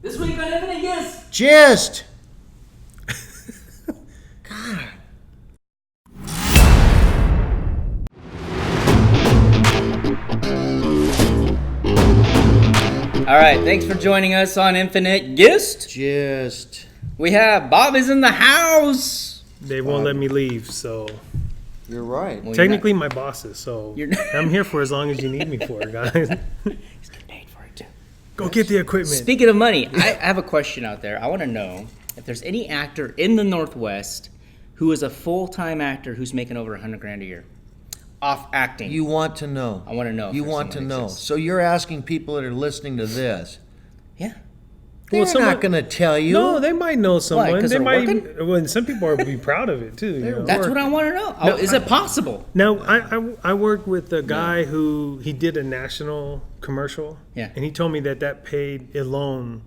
This week on Infinite Yes. Gist. God. All right, thanks for joining us on Infinite Gist. Gist. We have Bob is in the house. They won't let me leave, so You're right. Well, technically my bosses. So You're not- I'm here for as long as you need me for, guys. He's getting paid for it too. Go get the equipment. Speaking of money, I have a question out there. I want to know if there's any actor in the Northwest who is a full-time actor who's making over 100 grand a year off acting. You want to know. I want to know. if You there's want to someone that know. exists. So you're asking people that are listening to this. Yeah. They're someone- not going to tell you. No, they might know someone. 'cause They they're might. working? Well, some people are be proud of it too. You know? That's what I want to know. Oh, is it possible? Now, I worked with a guy who he did a national commercial. Yeah. And he told me that paid alone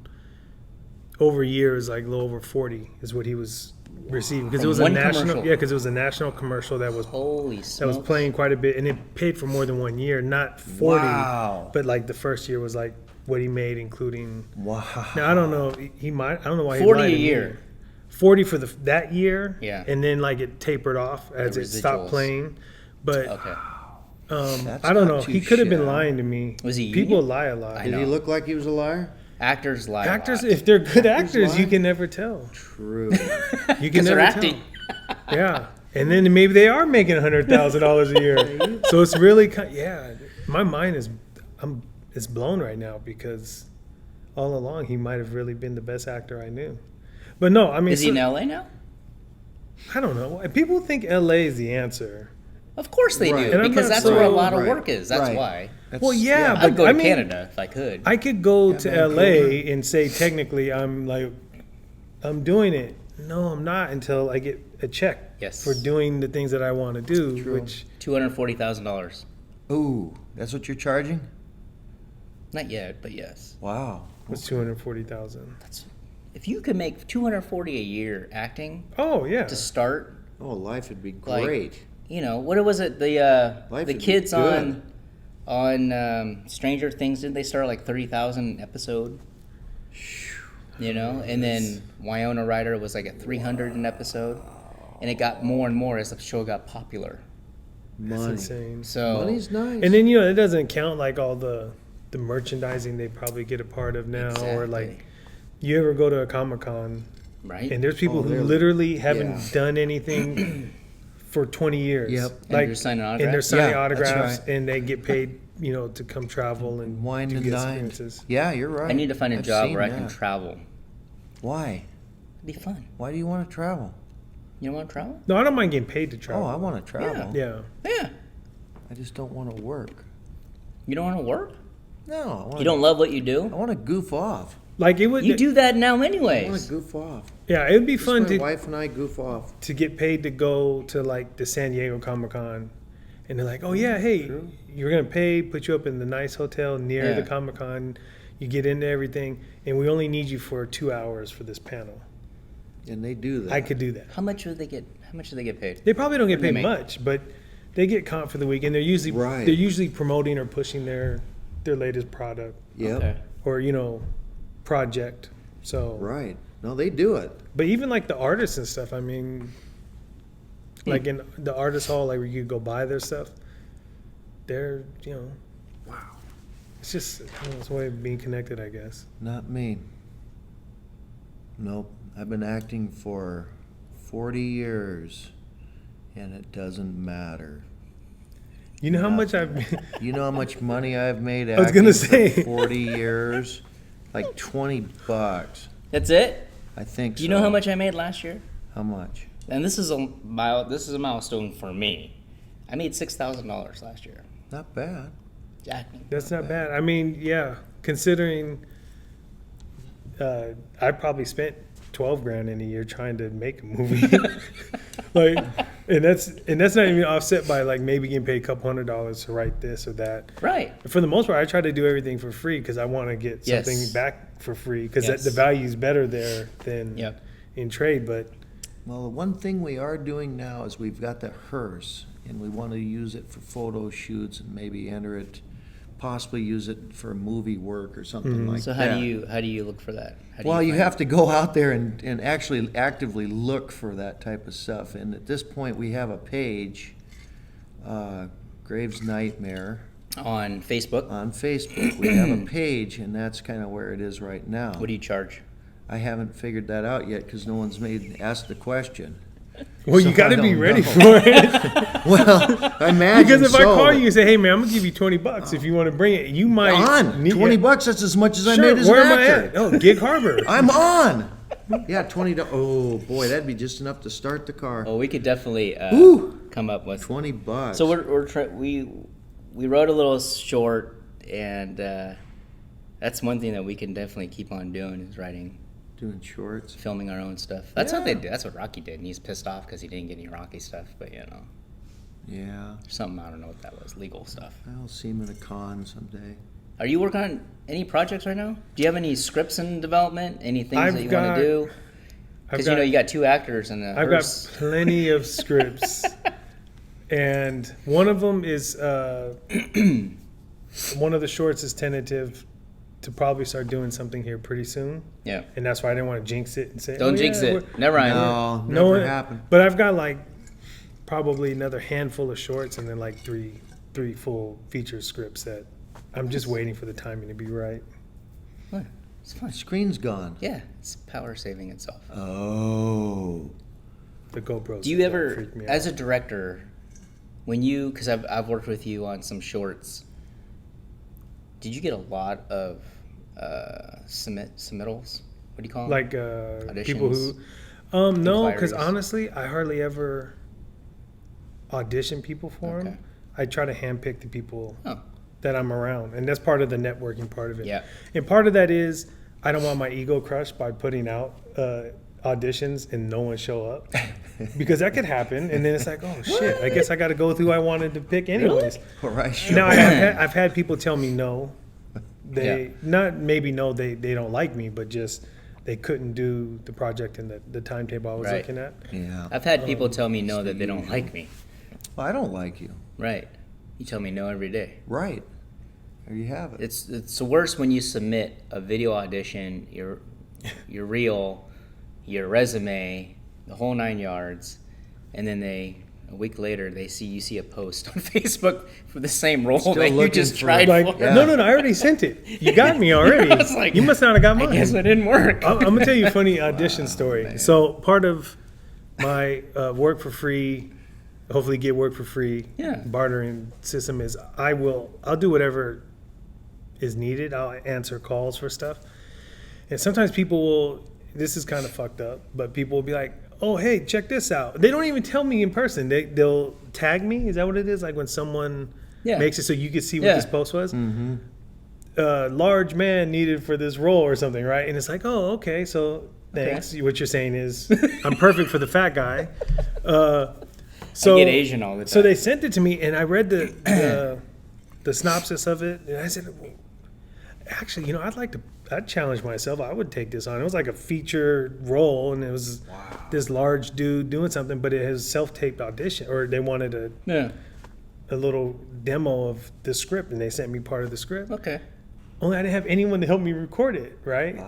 over years, like a little over 40 is what he was receiving because it From was a one national. commercial? Yeah, because it was a national commercial that was Holy that was smokes. playing quite a bit, and it paid for more than 1 year, not 40. Wow. But like the first year was like what he made, including. Wow. Now I don't know. He might. I don't know why. 40 he lied a to me. year. 40 for that year. Yeah. And then like it tapered off as The it stopped residuals. playing, but. Okay. That's I don't not know. too He could have been shabby. lying to me. Was he People union? lie a lot. I Did know. he look like he was a liar? Actors lie. a Actors, lot. if they're good actors, lie? you can never tell. True. You can Because they're never acting. tell. Yeah, and then maybe they are making $100,000 a year. So it's really, yeah. My mind is blown right now because all along he might have really been the best actor I knew. But no, I mean, Is he in LA now? I don't know. People think LA is the answer. Of course they Right. do, And I'm because not that's where a so- lot of Right. work is. That's Right. why. That's- Well, yeah, I'd but go to I mean, Canada if I could. I could go to Vancouver. LA and say technically I'm doing it. No, I'm not until I get a check Yes. for doing the things that I want to do. True. Which $240,000. Ooh, that's what you're charging? Not yet, but yes. Wow. was 240,000. That's if you could make 240 a year acting Oh yeah, to start. Oh, life would be Like, great. You know what was it? The Life the would be kids good. on Stranger Things, didn't they start like 30,000 episode? You know, and then Winona Ryder was like at 300 an episode, and it got more and more as the show got popular. that's Money. insane. So Money's nice. And then it doesn't count like all the merchandising they probably get a part of now, or Exactly. like you ever go to a Comic-Con right? and there's people Oh, who they're- literally haven't yeah. done anything for 20 years. Yep. And they're signing And they're autographs? signing Yeah, that's autographs, right. and they get paid, to come travel and Wine to and get dine. experiences. Yeah, you're right. I need to find a I've job seen where I can that. travel. Why? It'd be fun. Why do you want to travel? You don't want to travel? No, I don't mind getting paid to Oh, travel. I want to travel. Yeah. Yeah. I just don't want to work. You don't want to work? No, I want You don't love what you I do? want to goof off. Like it would. You do that now I want anyways. to goof off. Yeah, it would be Just fun my to wife and I goof off. get paid to go to like the San Diego Comic Con, and they're like, "Oh yeah, hey, you're gonna pay, put you up in the nice hotel near Yeah. the Comic Con, you get into everything, and we only need you for 2 hours for this panel." And they do that. I could do that. How much do they get? How much do they get paid? They probably don't get What do paid they make? much, but they get comp for the week, and they're usually Right. promoting or pushing their latest product Yep. Okay. or project. So Right. No, they do it. But even like the artists and stuff, I mean, like in the artist hall, like where you could go buy their stuff, they're, wow. It's just, it's a way of being connected, I guess. Not me. Nope. I've been acting for 40 years, and it doesn't matter. You know how much I've, You know how much money I've made was acting gonna for say. 40 years? Like $20. That's it? I think Do so. you know how much I made last year? How much? And this is a milestone for me. I made $6,000 last year. Not bad. Acting. That's not bad. I mean, yeah, considering I probably spent 12 grand in a year trying to make a movie. Like, and that's not even offset by like maybe getting paid a couple $100s to write this or that. Right. For the most part, I try to do everything for free because I want to get Yes. something back for free because Yes. the value is better there than Yep. in trade. But Well, the one thing we are doing now is we've got the hearse, and we want to use it for photo shoots and maybe enter it possibly use it for movie work or something like So that. how do you look for that? How do Well, you find have to go out there and actually actively look for that type of stuff. And at this point, we have a page, Graves Nightmare, it? On Facebook? on Facebook. We have a page, and that's kind of where it is right now. What do you charge? I haven't figured that out yet because no one's asked the question. Well, So you got to I be don't ready know. for it. Well, I imagine Because if I so, call but- you and say, "Hey man, I'm gonna give you $20 if you want to bring it," you might on need $20, that's as much as I Sure, made as where an am I actor. at? Oh, Gig Harbor. I'm on. Yeah, $20. Oh boy, that'd be just enough to start the car. Well, we could definitely Ooh. come up with. $20. So we wrote a little short, and that's one thing that we can definitely keep on doing is writing, doing shorts. filming our own stuff. That's what they Yeah. do. That's what Rocky did, and he's pissed off because he didn't get any Rocky stuff. But Yeah, something I don't know what that was, legal stuff. I'll see him at a con someday. Are you working on any projects right now? Do you have any scripts in development? Any things I've that you got- want to do? I've Because got, you got two actors in the I've got hearse. plenty of scripts, and one of them is one of the shorts is tentative to probably start doing something here pretty soon, Yeah. and that's why I didn't want to jinx it and say, Don't "Oh, jinx yeah, it. Never mind. No, No, never happened. But I've got like probably another handful of shorts and then like three full feature scripts that I'm just waiting for the timing to be right. What? It's fine. Screen's gone. Yeah, it's power saving itself. Oh. The GoPros. Do you ever, freak me as out. a director, when you, because I've worked with you on some shorts, did you get a lot of submittals? What do you call them? like people who no, because Inquiries. honestly I hardly ever audition people for them. Okay. I try to handpick the people Oh, that I'm around, and that's part of the networking part of it. yeah. And part of that is I don't want my ego crushed by putting out auditions and no one show up, because that could happen, and then it's like, oh shit, I guess I got to go through who I wanted to pick anyways. All right, sure. Now I've had people tell me no. They Yeah. not maybe no, they don't like me, but just they couldn't do the project and the timetable I was Right. looking at. Yeah. I've had people tell me no that they don't like me. Well, I don't like you. Right. You tell me no every day. Right. There you have it. It's the worst when you submit a video audition, your reel, your resume, the whole 9 yards, and then a week later you see a post on Facebook for the same role Still that you looking just for- tried Like, for. Yeah. no, I already sent it. You got me already. I was like, you must not have got mine. I guess it didn't work. I'm gonna tell you a funny audition story. man. So part of my work for free, hopefully get work for free, Yeah. bartering system is I'll do whatever is needed. I'll answer calls for stuff, and sometimes people will. This is kind of fucked up, but people will be like, "Oh, hey, check this out." They don't even tell me in person. They'll tag me. Is that what it is? Like when someone Yeah. makes it so you can see what Yeah. this post was. Mm-hmm. Large man needed for this role or something, right? And it's like, oh, okay, so thanks. What you're saying is I'm perfect for the fat guy. So I get Asian all the time. So they sent it to me, and I read the synopsis of it, and I said, well, actually, I'd challenge myself. I would take this on. It was like a feature role, and it was this large dude doing something, but it has self-taped audition, or they wanted Yeah. a little demo of the script, and they sent me part of the script. Okay. Only I didn't have anyone to help me record it, right?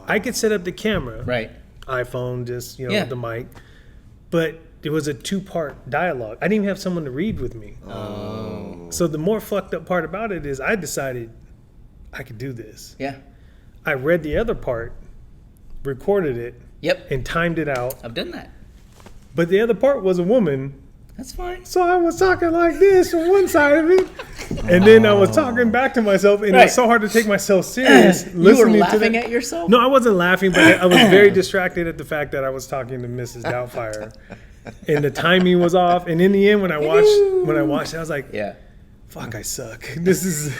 I could set up the camera, Right. iPhone, just, Yeah. the mic. But it was a 2-part dialogue. I didn't even have someone to read with me. Oh. So the more fucked up part about it is I decided I could do this. Yeah. I read the other part, recorded it, Yep. and timed it out. I've done that. But the other part was a woman. That's fine. So I was talking like this on one side of it, and then I was talking back to myself, and it Right. was so hard to take myself serious. You were listening laughing to at yourself? No, I wasn't laughing, but I was very distracted at the fact that I was talking to Mrs. Doubtfire, and the timing was off. And in the end, when I watched it, I was like, Yeah. "Fuck, I suck. This is."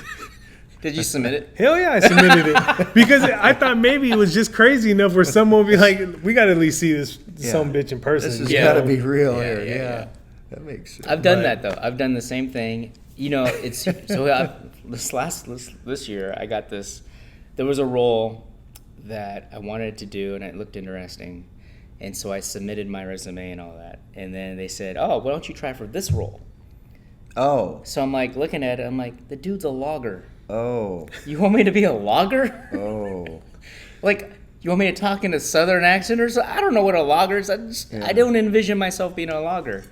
Did you submit it? Hell yeah, I submitted it because I thought maybe it was just crazy enough where someone would be like, "We got to at least see this some bitch in person." This has Yeah. got to be real Yeah, here. yeah, Yeah. yeah. That makes sense. I've done But- that though. I've done the same thing. It's so this year I got this. There was a role that I wanted to do, and it looked interesting, and so I submitted my resume and all that. And then they said, "Oh, why don't you try for this role?" Oh. So I'm like looking at it. I'm like, the dude's a logger. Oh, You want me to be a logger? oh. Like, you want me to talk in a southern accent or something? I don't know what a logger is. I don't envision myself being a logger.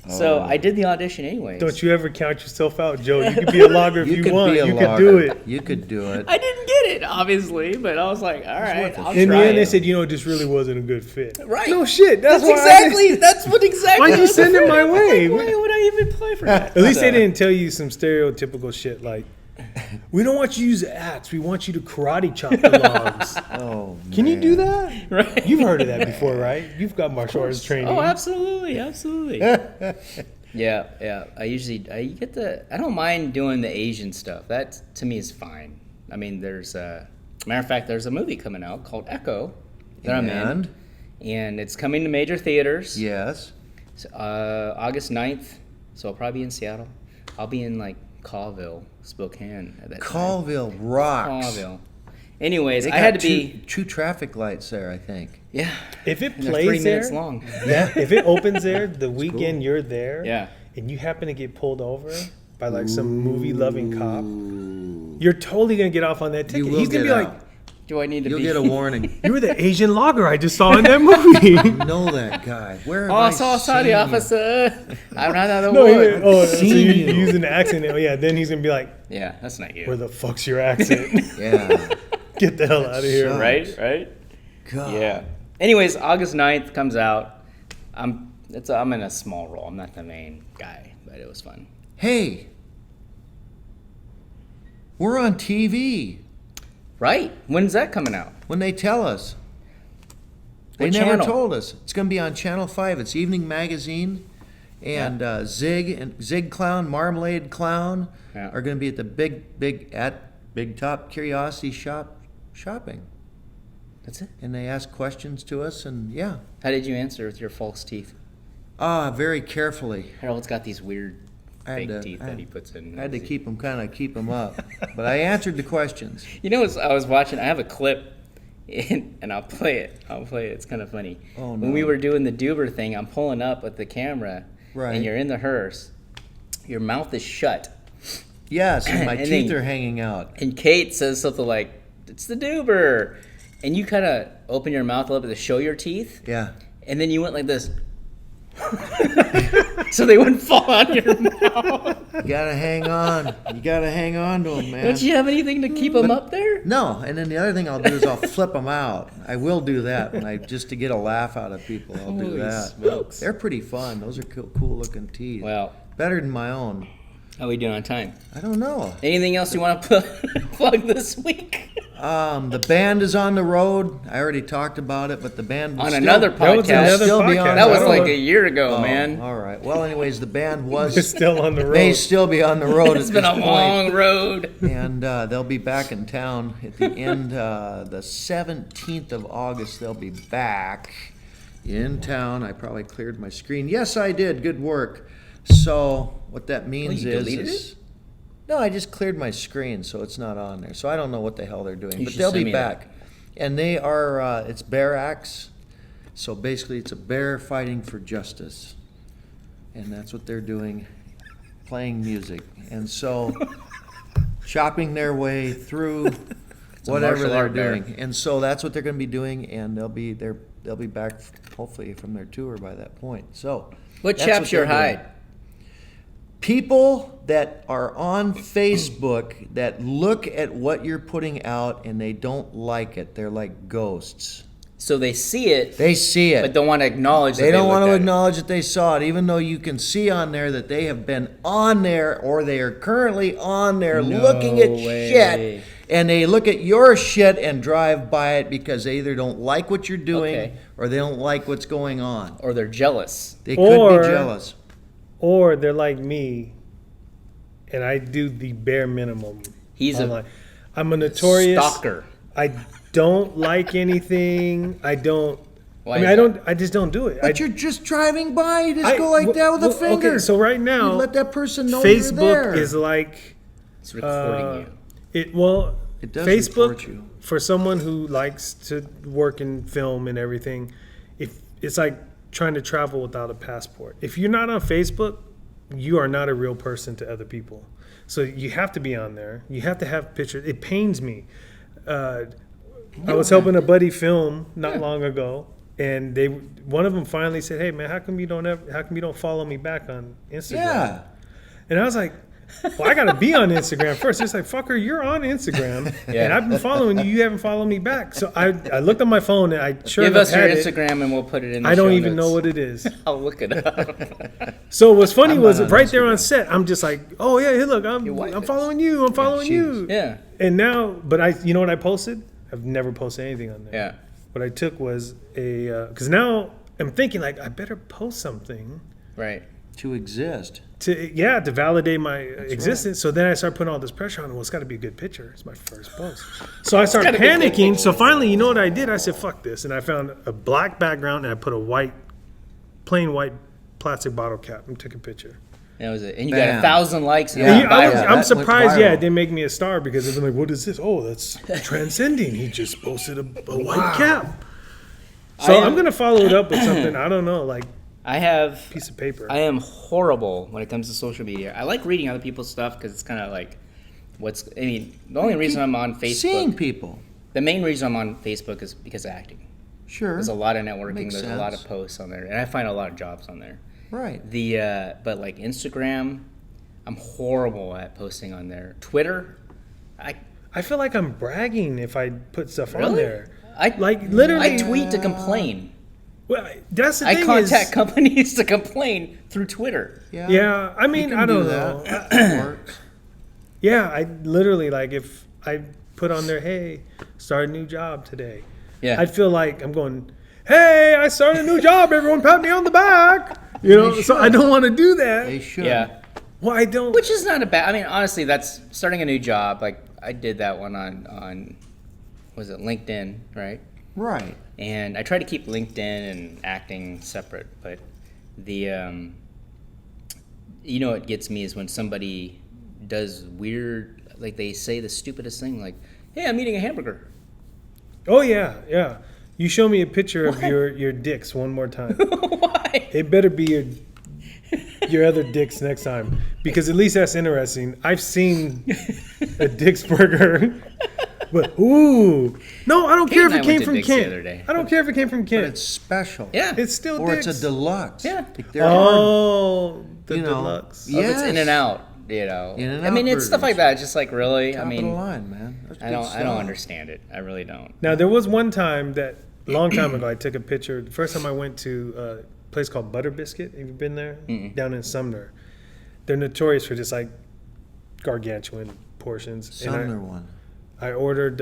So Oh. I did the audition anyways. Don't you ever count yourself out, Joe. You could be a logger if you, could want. be a You logger. could do it. You could do it. I didn't get it, obviously, but I was like, all right, worth a I'll shot. In the try end, they it. said, you know, this really wasn't a good fit. Right. No shit. That's That's why exactly. That's what exactly. Why'd you I was send it afraid my of. way? Like, why would I even play for that? At least they So- didn't tell you some stereotypical shit like, we don't want you to use the axe. We want you to karate chop the logs. Oh, Can you do man. that? Right. You've heard of that before, right? You've got martial arts training. Oh, absolutely, absolutely. Yeah. I don't mind doing the Asian stuff. That to me is fine. I mean, matter of fact, there's a movie coming out called Echo that I'm in, and it's coming to major theaters. Yes. August 9th. So I'll probably be in Seattle. I'll be in like Colville, Spokane at that time. Colville rocks. Colville. Anyways, They I had to got be. two traffic lights there, I think. Yeah. If it And they're plays 3 there, minutes long. yeah. If it opens there the weekend you're there, Yeah. and you happen to get pulled over by like some movie-loving cop, you're totally gonna get off on that ticket. You will He's gonna get be like, out. Do I need to You'll be? get a warning. "You were the Asian logger I just saw in that movie." Know that guy. Where have Oh, I sorry, seen you? officer. I'm not on the No, wood. so Seen you're you. using the accent. Oh yeah, then he's gonna be like, Yeah, that's not you. "Where the fuck's your accent? Yeah. Get the hell out of here!" sucks. Right? God. Yeah. Anyways, August 9th comes out. I'm in a small role. I'm not the main guy, but it was fun. Hey. We're on TV. Right? When's that coming out? When they tell us. They What never channel? told us. It's going to be on Channel 5. It's Evening Magazine. And Zig Clown, Marmalade Clown Yeah. are going to be at the Big Top Curiosity Shop shopping. That's it. And they ask questions to us, and yeah. How did you answer with your false teeth? Very carefully. Harold's got these weird I had fake to- teeth that he puts in. I had to keep them up. But I answered the questions. You know, I was watching. I have a clip, and I'll play it. It's kind of funny. Oh, When we no. were doing the Duber thing, I'm pulling up with the camera, Right. and you're in the hearse. Your mouth is shut, Yes, and my And teeth then- are hanging out. and Kate says something like, "It's the Duber," and you kind of open your mouth a little bit to show your teeth, Yeah. and then you went like this. So they wouldn't fall on your mouth. You gotta hang on. You gotta hang on to them, man. Don't you have anything to keep them up there? No, and then the other thing I'll do is I'll flip them out. I will do that just to get a laugh out of people. I'll do Holy that. smokes. They're pretty fun. Those are cool looking teeth. Well, Better than my own. how we doing on time? I don't know. Anything else you want to plug this week? The band is on the road. I already talked about it, but the band will On still, another That was podcast. another Still be podcast. on That was I don't like know. a year ago, Oh, man. all right. Well, anyways, the band It's was still on the may road. still be on the road. It's at been this a point. long road. And they'll be back in town at the end, the 17th of August. They'll be back in town. I probably cleared my screen. Yes, I did. Good work. So what that means you deleted is no, I just cleared my screen, so it's not on there. So I don't know what the hell they're doing, You but should they'll send be me back. that. And they are. It's Bear Axe. So basically, it's a bear fighting for justice, and that's what they're doing, playing music. And so. Chopping their way through a whatever martial they're art bear. doing, and so that's what they're going to be doing, and they'll be back hopefully from their tour by that point. So, What that's chaps your they're doing. hide? People that are on Facebook that look at what you're putting out and they don't like it. They're like ghosts. So they see it, They see it. but don't want to acknowledge. They that don't want looked to at it. acknowledge that they saw it, even though you can see on there that they have been on there or they are currently on there No looking at way. shit. And they look at your shit and drive by it because they either don't like what you're doing Okay. or they don't like what's going on. Or they're jealous. They could Or- be jealous. Or they're like me, and I do the bare minimum. He's online. I'm a notorious stalker. I don't like anything. I don't. Why I mean, is I that? don't. I just don't do it. But I, you're just driving by. You just I- go like that with a well, finger. Okay, so right You now, let that person know you're Facebook there. is like It's recording uh, you. It does Facebook report you. for someone who likes to work in film and everything. If it's like trying to travel without a passport. If you're not on Facebook, you are not a real person to other people. So you have to be on there. You have to have pictures. It pains me. I was helping a buddy film not long ago, and one of them finally said, "Hey man, how come you don't follow me back on Instagram?" Yeah. And I was like, well, I gotta be on Instagram first. It's like, fucker, you're on Instagram, Yeah. and I've been following you. You haven't followed me back. So I looked on my phone, and I sure Give enough us your had it. Instagram and we'll put it in the I don't show even notes. know what it is. I'll look it up. So what's funny I'm was not on right there on Instagram. set, I'm just like, oh yeah, hey, look, Your wife I'm is. following you. I'm following she you. is. Yeah. And now, but you know what I posted? I've never posted anything on there. Yeah. What I took was because now I'm thinking like I better post something Right. To exist. to validate my existence. So then I start putting all this pressure on. Well, it's got to be a good picture. It's my first post. So I start gotta be a good panicking. So finally, you know what I did? I said, "Fuck this!" And I found a black background and I put a plain white plastic bottle cap and took a picture. That was it. And you got Bam. 1,000 likes. And Yeah. it went I'm viral. went surprised. Yeah, viral. it didn't make me a star because it's like, what is this? Oh, that's transcending. He just posted a white cap. So I am- I'm gonna follow it up with something. I don't know, like I have. piece of paper. I am horrible when it comes to social media. I like reading other people's stuff because it's kind of like the only reason I'm on Seeing Facebook, people. the main reason I'm on Facebook is because of acting. Sure. There's a lot of networking. Makes There's a lot of sense. posts on there, and I find a lot of jobs on there. Right. But like Instagram, I'm horrible at posting on there. Twitter, I feel like I'm bragging if I put stuff on Really? there. I Like literally, I tweet to complain. Well, that's the I thing contact is, companies to complain through Twitter. yeah. I You mean, can I don't do know. that. That works. Yeah, I literally like if I put on there, hey, start a new job today. Yeah. I'd feel like I'm going, hey, I started a new job. Everyone pat me on the back. You know, They so I should. don't want to do They that. should. Yeah. Well, I don't. Which is not a bad. I mean, honestly, that's starting a new job. Like I did that one on was it LinkedIn, right? Right. And I try to keep LinkedIn and acting separate, but it gets me is when somebody does weird, like they say the stupidest thing, like, "Hey, I'm eating a hamburger." Oh yeah, yeah. You show me a picture of your dicks one more time. Why? It better be your other dicks next time, because at least that's interesting. I've seen a Dick's burger, but ooh, no, I don't care if and it I came went to from Dick's the Kent. other day. I don't care if it came from But Kent. it's special. Yeah. It's still Or Dick's. it's a deluxe. Yeah. Like, there are, Oh, the you know, deluxe. yeah. If it's Yes. In and Out, In-N-Out I mean, it's stuff burgers. like that. It's just like really. top I mean, of the line, man. That's I good don't stuff. understand it. I really don't. Now there was one time that long time ago I took a picture. The first time I went to a place called Butter Biscuit. Have you been there? Mm-mm. Down in Sumner. They're notorious for just like gargantuan portions. Sumner one. I ordered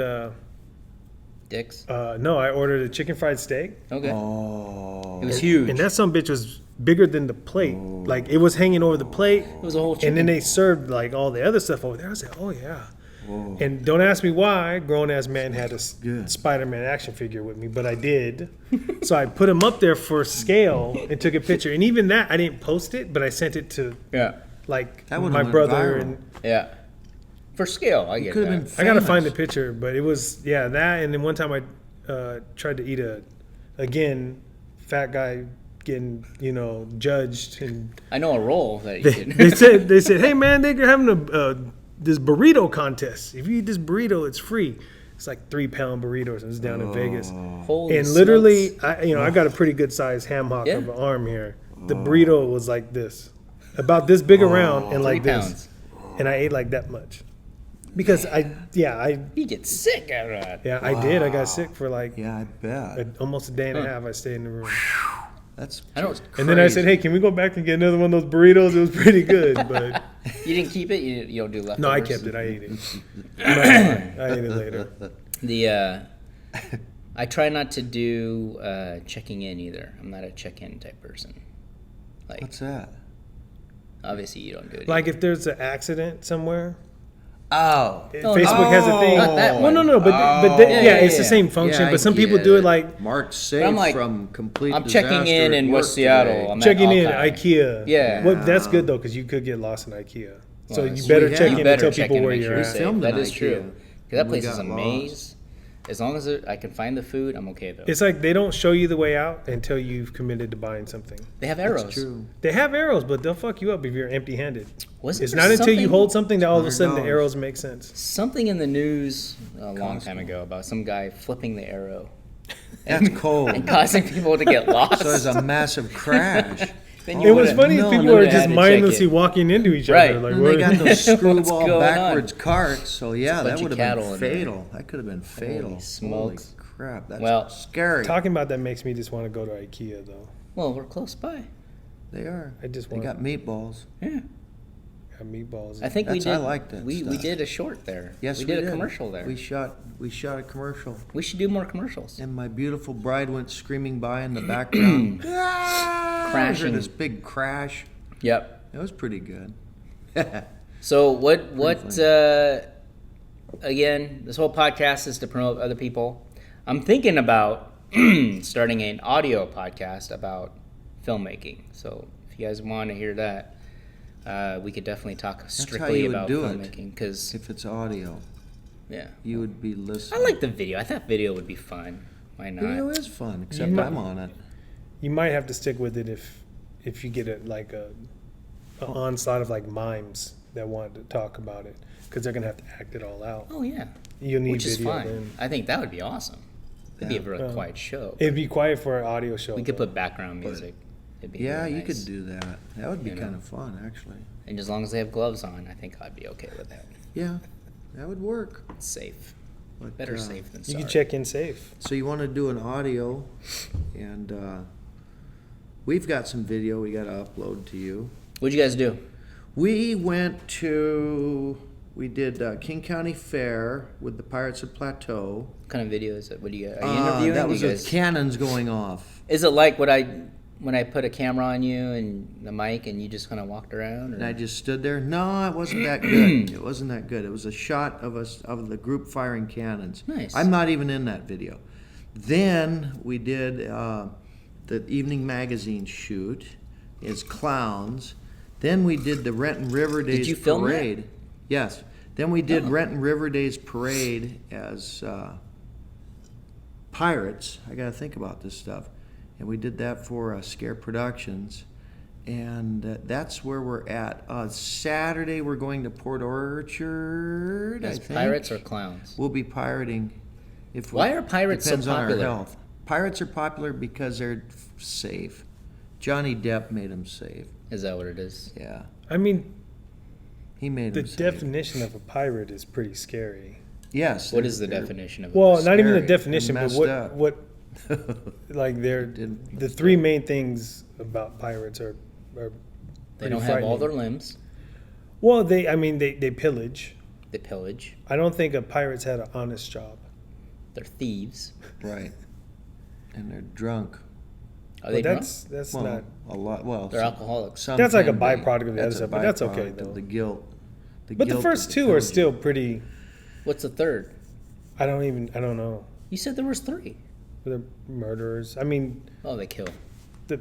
Dicks. I ordered a chicken fried steak, Okay. Oh. It was huge. and that some bitch was bigger than the plate. Like it was hanging over the plate, It was a whole chicken. and then they served like all the other stuff over there. I said, oh yeah. Whoa. And don't ask me why, grown ass man had a Good. Spider-Man action figure with me, but I did. So I put him up there for scale and took a picture. And even that, I didn't post it, but I sent it to Yeah. like That would've my went brother viral. and Yeah. For scale, I get Could that. have been. I gotta famous. find the picture, but it was that. And then one time I tried to eat fat guy getting judged, and I know a roll that you can. they said, hey man, they're having this burrito contest. If you eat this burrito, it's free. It's like 3-pound burritos, and it's down in Vegas. Holy And literally, smokes. I got a pretty good sized ham hock Yeah. of an arm here. The burrito was like this, about this big around, and like 3 this, pounds. and I ate like that much, because I You get sick out of that. I did. I got sick for like Yeah, I bet. almost a day and a half. I stayed in the room, That's. I don't- just and then I said, crazy. "Hey, can we go back and get another one of those burritos?" It was pretty good, but You didn't keep it. You don't do leftovers. no, I kept it. I ate it. I ate it later. I try not to do checking in either. I'm not a check-in type person. Like What's that? obviously you don't do it. Like if there's an accident somewhere, Oh. Facebook has a thing. Not that Well, one. no, but yeah, it's the yeah. same function. Yeah, I but some people get do it it. like Marked safe I'm like, from complete I'm checking disaster in at in work West Seattle. today. I'm at checking in Alki. IKEA. Yeah. Well, that's good though, because you could get lost in IKEA. So Well, you so better we check have- in You and better tell check people in to where make you're sure at. you're safe. filmed in That is IKEA, true. 'Cause that and we place is a got maze. As long as I can find the food, I'm okay though. It's like they don't show you the way out until you've committed to buying something. They have arrows. That's true. They have arrows, but they'll fuck you up if you're empty-handed. Wasn't It's there not until you something- hold something that all of a sudden the $100. arrows make sense. Something in the news a long Costco. time ago about some guy flipping the arrow That's cold. and causing people to get lost. So there's a massive crash. Then It was would've- funny no, if people no, were they just had to check mindlessly it. walking into each Right. other. Like, And they what- got those What's screwball going on? backwards carts, so yeah, a that bunch would of have cattle been in there. fatal. That could have been fatal. Holy smokes. Crap, that's Well, scary. Talking about that makes me just want to go to IKEA, though. Well, we're close by. They are. I just They want got meatballs. Yeah. meatballs. I think we That's- did. I like that we stuff. did a short there. Yes, we did a commercial there. We shot a commercial, We should do more commercials. and my beautiful bride went screaming by in the background. Ah! I heard Crashing. this big crash. Yep. It was pretty good. So what funny. again, this whole podcast is to promote other people. I'm thinking about starting an audio podcast about filmmaking. So if you guys want to hear that, we could definitely talk how strictly you would about do it. filmmaking because If it's audio, yeah. you would be listening. I like the video. I thought video would be fun. Why not? Video is fun, except might- I'm on it. You might have to stick with it if you get a onslaught of like mimes that want to talk about it, because they're gonna have to act it all out. Oh yeah, You'll need which is video fine. then. I think that would be awesome. It'd be a real Well, quiet show. It'd be quiet for an audio show. We could though. put background music. It'd be Yeah, really you nice. could do that. That would be You know. kind of fun, actually. And as long as they have gloves on, I think I'd be okay with that. Yeah, that would work. It's safe. But, Better safe than You sorry. can check in safe. So you want to do an audio, and we've got some video we got to upload to you. What'd you guys do? We did King County Fair with the Pirates of Plateau. What kind of video is it? What do you? Are you interviewing? That was you with guys? cannons going off. Is it like when I put a camera on you and the mic and you just kind of walked around? Or? And I just stood there. No, it wasn't that good. It wasn't that good. It was a shot of us of the group firing cannons. Nice. I'm not even in that video. Then we did the evening magazine shoot as clowns. Then we did the Renton River Days you film that? parade. Yes. Then we did Oh. Renton River Days parade as pirates. I got to think about this stuff. And we did that for Scare Productions. And that's where we're at. Saturday, we're going to Port Orchard. I As think. pirates or clowns? We'll be pirating. Why are pirates so depends on popular? our health. Pirates are popular because they're safe. Johnny Depp made them safe. Is that what it is? Yeah, I mean, he made the them safe. definition of a pirate is pretty scary. Yes. What is the they're- definition of Well, it? not even the scary definition, and but messed up. what like they're Didn't- the three main things about pirates are They pretty don't have all their frightening. limbs. Well, they pillage. They pillage. I don't think a pirate's had an honest job. They're thieves. Right. And they're drunk. Are they But drunk? that's Well, not. a lot. Well, They're alcoholics. some That's like a can be. byproduct of the other a stuff, but that's okay, byproduct of though. The guilt. But the guilt first of two are pillaging. still pretty. What's the third? I don't know. You said there was 3. They're murderers. I mean, Oh, they kill. the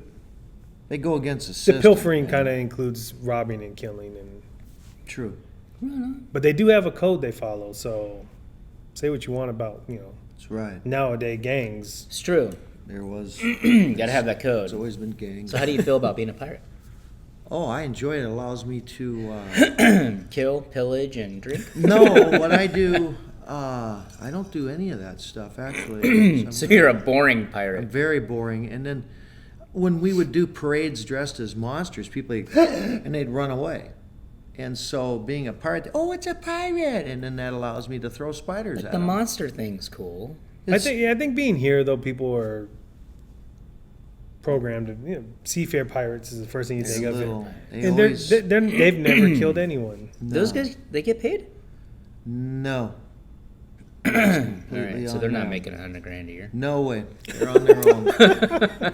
They go against the the system. pilfering man. kind of includes robbing and killing, and True. but they do have a code they follow. So, say what you want about That's right. nowadays gangs. It's true. There was. Gotta have that There's code. always been gangs. So how do you feel about being a pirate? Oh, I enjoy it. It allows me to. Kill, pillage, and drink? No, what I do. I don't do any of that stuff actually. So you're a boring I'm pirate. very boring. And then when we would do parades dressed as monsters, people and they'd run away. And so being a pirate, oh, it's a pirate, and then that allows me to throw spiders But at the them. monster thing's cool. I think being here though, people are programmed to seafair pirates is the first thing you It's think a of. little- they And always- they've never killed anyone. Those No. guys, they get paid? No. All right, so on they're not them. making $100,000 a year. No way. They're on their own.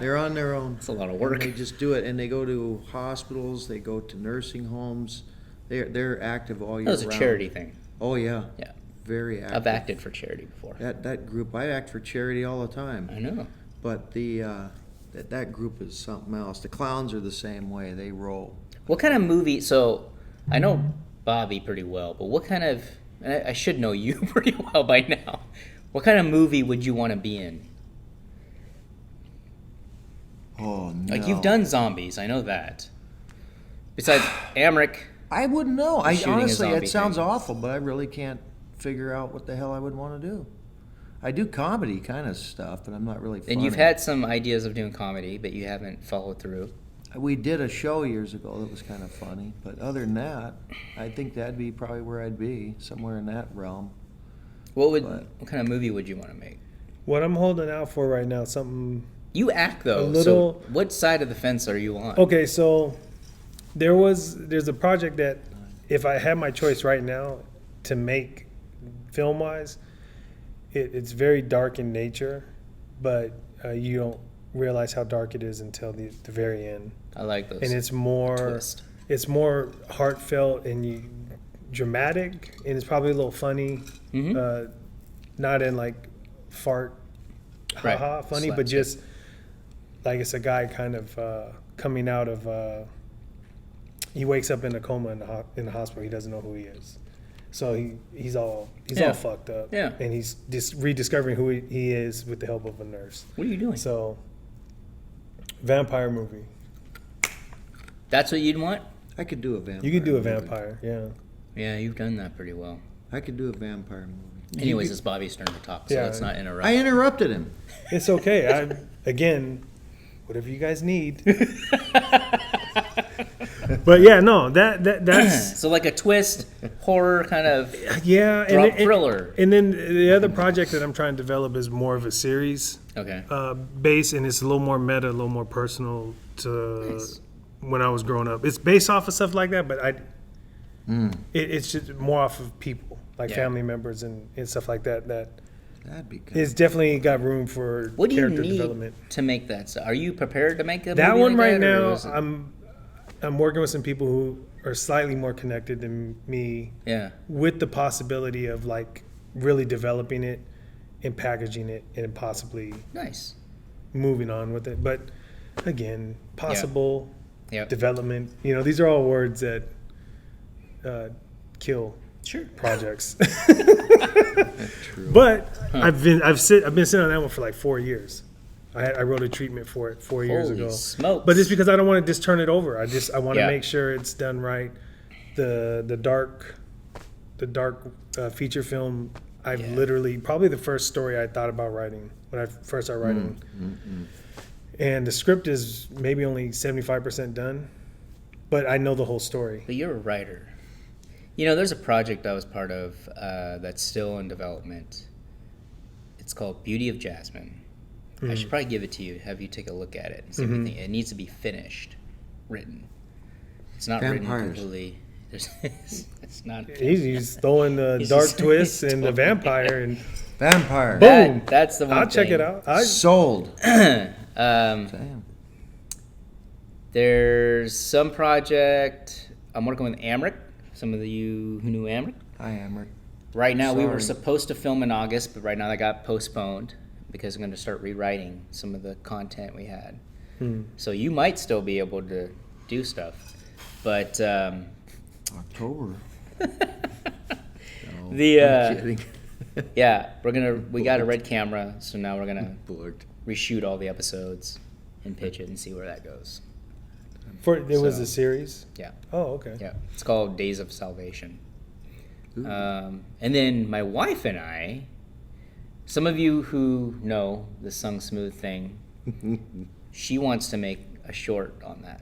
They're on their own. That's a lot of And work. they just do it, and they go to hospitals. They go to nursing homes. They're active all year That was a round. charity thing. Oh yeah. Yeah. Very active. I've acted for charity before. That group. I act for charity all the time. I know. But that group is something else. The clowns are the same way. They roll. What kind of movie? So I know Bobby pretty well, but what kind of? And I should know you pretty well by now. What kind of movie would you want to be in? Oh no! Like, you've done zombies, I know that. Besides Amric. I wouldn't know. I shooting a honestly, zombie it sounds thing. awful, but I really can't figure out what the hell I would want to do. I do comedy kind of stuff, but I'm not really funny. And you've had some ideas of doing comedy, but you haven't followed through. We did a show years ago that was kind of funny, but other than that, I think that'd be probably where I'd be, somewhere in that realm. What But- kind of movie would you want to make? What I'm holding out for right now, something. You act though. A little- So what side of the fence are you on? Okay, so there's a project that if I had my choice right now to make film wise, it's very dark in nature, but you don't realize how dark it is until the very end. I like those. And it's more twist. it's more heartfelt and dramatic, and it's probably a little funny. Mhm. Not in like fart Right. haha funny, but Slapstick. just like it's a guy kind of coming out of he wakes up in a coma in the hospital. He doesn't know who he is, so he's all Yeah. fucked up. Yeah. And he's just rediscovering who he is with the help of a nurse. What are you doing? So vampire movie. That's what you'd want? I could do a vampire. You could do a movie. vampire, yeah. Yeah, you've done that pretty well. I could do a vampire movie. Anyways, it's Bobby's turn to talk, so Yeah. let's not interrupt. I interrupted him. It's okay. Again, whatever you guys need. But yeah, no, that's So like a twist, horror kind of yeah, drop thriller. And then the other project that I'm trying to develop is more of a series Okay. base, and it's a little more meta, a little more personal to Nice. when I was growing up. It's based off of stuff like that, but it's just more off of people, like Yeah. family members and stuff like that. That'd be good. It's definitely got room for What do you character need development. to make that? So are you prepared to make a That movie one like right that, or now, was it- I'm working with some people who are slightly more connected than me, yeah. with the possibility of like really developing it and packaging it and possibly Nice. moving on with it. But again, possible Yep. development. These are all words that kill Sure. projects. True. But I've been sitting on that one for like 4 years. I wrote a treatment for it 4 years Holy ago. smokes. But it's because I don't want to just turn it over. I want to Yeah. make sure it's done right. The dark feature film. I've Yeah. literally probably the first story I thought about writing when I first started writing. And the script is maybe only 75% done, but I know the whole story. But you're a writer. There's a project I was part of that's still in development. It's called Beauty of Jasmine. I should probably give it to you, have you take a look at it and see what you think. It needs to be finished, written. It's not written Vampires. completely. It's not. He's throwing the He's dark just- twist he's and the totally- vampire, and Vampire. Boom. That's the one I'll check thing. it out. Sold. Um, Damn. there's some project I'm working with Amric. Some of you who knew Amric. I am. Right now, we were Sorry. supposed to film in August, but right now that got postponed because I'm going to start rewriting some of the content we had. So you might still be able to do stuff, but October. No, The, I'm kidding. yeah, we got a red camera, so now we're gonna Booked. reshoot all the episodes and pitch it and see where that goes. There was So- a series. Yeah, Oh, okay. yeah, it's called Days of Salvation. Ooh. And then my wife and I, some of you who know the Sung Smooth thing, she wants to make a short on that.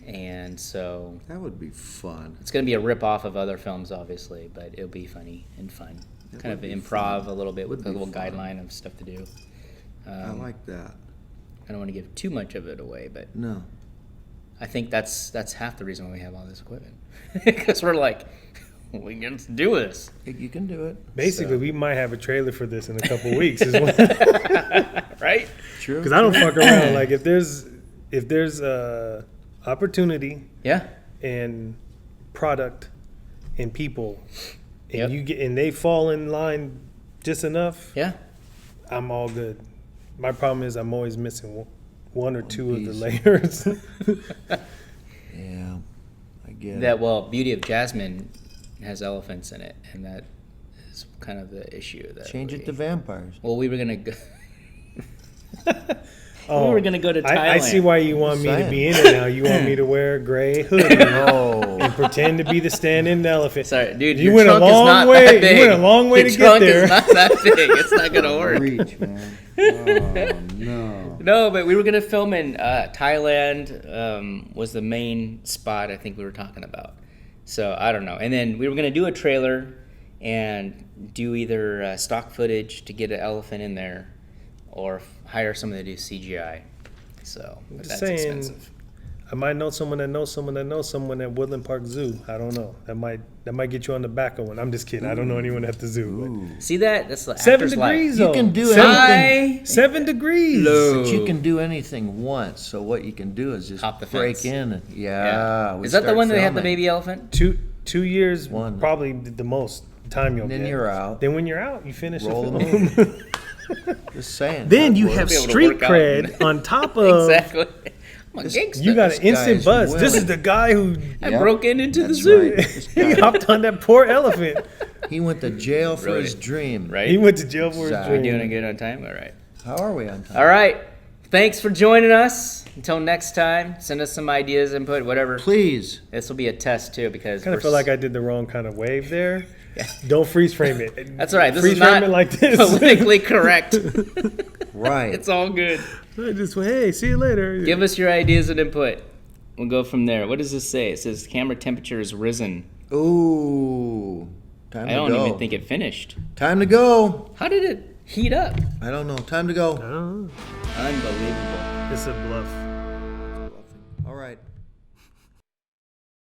And so That would be fun. it's going to be a rip-off of other films, obviously, but it'll be funny and fun. It Kind of would be improv fun. a little bit with Would a be little fun. guideline of stuff to do. I like that. I don't want to give too much of it away, but No. I think that's half the reason why we have all this equipment. Because we're like, we can do this. You can do it. Basically, So- we might have a trailer for this in a couple weeks, Right? True. because I don't fuck around. Like if there's opportunity Yeah. and product and people, Yep. and they fall in line just enough, Yeah. I'm all good. My problem is I'm always missing one or two of the piece. layers. Yeah. I get That, it. well, Beauty of Jasmine has elephants in it, and that It's kind of the issue. That Change we, it to vampires. Well, we were gonna go. Oh, we were gonna go to Thailand. I see why you want me to Saying. be in it now. You want me to wear a gray hoodie Oh, and pretend to be the stand-in elephant. Sorry, dude. You your went a trunk is long not way. that big. You went a long way Your to get trunk there. is not that big. It's not gonna work. Reach, man. Oh, no. No, but we were gonna film in Thailand. Was the main spot I think we were talking about. So I don't know. And then we were gonna do a trailer and do either stock footage to get an elephant in there, or hire someone to do CGI. So but Just that's saying. expensive. I might know someone that knows someone that knows someone at Woodland Park Zoo. I don't know. That might get you on the back of one. I'm just kidding. I don't know anyone at the zoo. See that? That's the But 7 actor's life. degrees. you though. can do Seven- anything. High, 7 degrees. low. But you can do anything once. So what you can do is just Hop the break fence. in. And, Yeah. we Is that the start one that they have the filming. baby elephant? 2 years, One. probably the most time you'll And then get. you're out. Then when you're out, you finish Roll the them film. Just saying. Then that you works. have Be able to street work out. cred on top of. Exactly. I'm a This- gangster. You got This an instant guy's buzz. This willing. is the guy who I Yep. broke into the That's zoo. right. This he guy- hopped on that poor elephant. He went to jail for Right. his dream. Right? He went to jail for his Exactly. We're dream. doing good on time? All right. How are we on time? All right. Thanks for joining us. Until next time, send us some ideas, input, whatever. Please. This will be a test too because Kind of feel like I did the wrong kind of wave there. Yeah. Don't freeze frame it. That's all right. This freeze is not frame it like this. politically correct. Right. It's all good. I just went, hey, see you later. Give us your ideas and input. We'll go from there. What does this say? It says camera temperature has risen. Ooh. Time I to don't go. even think it finished. Time to go. How did it heat up? I don't know. Time to go. I don't know. Unbelievable. It's a bluff.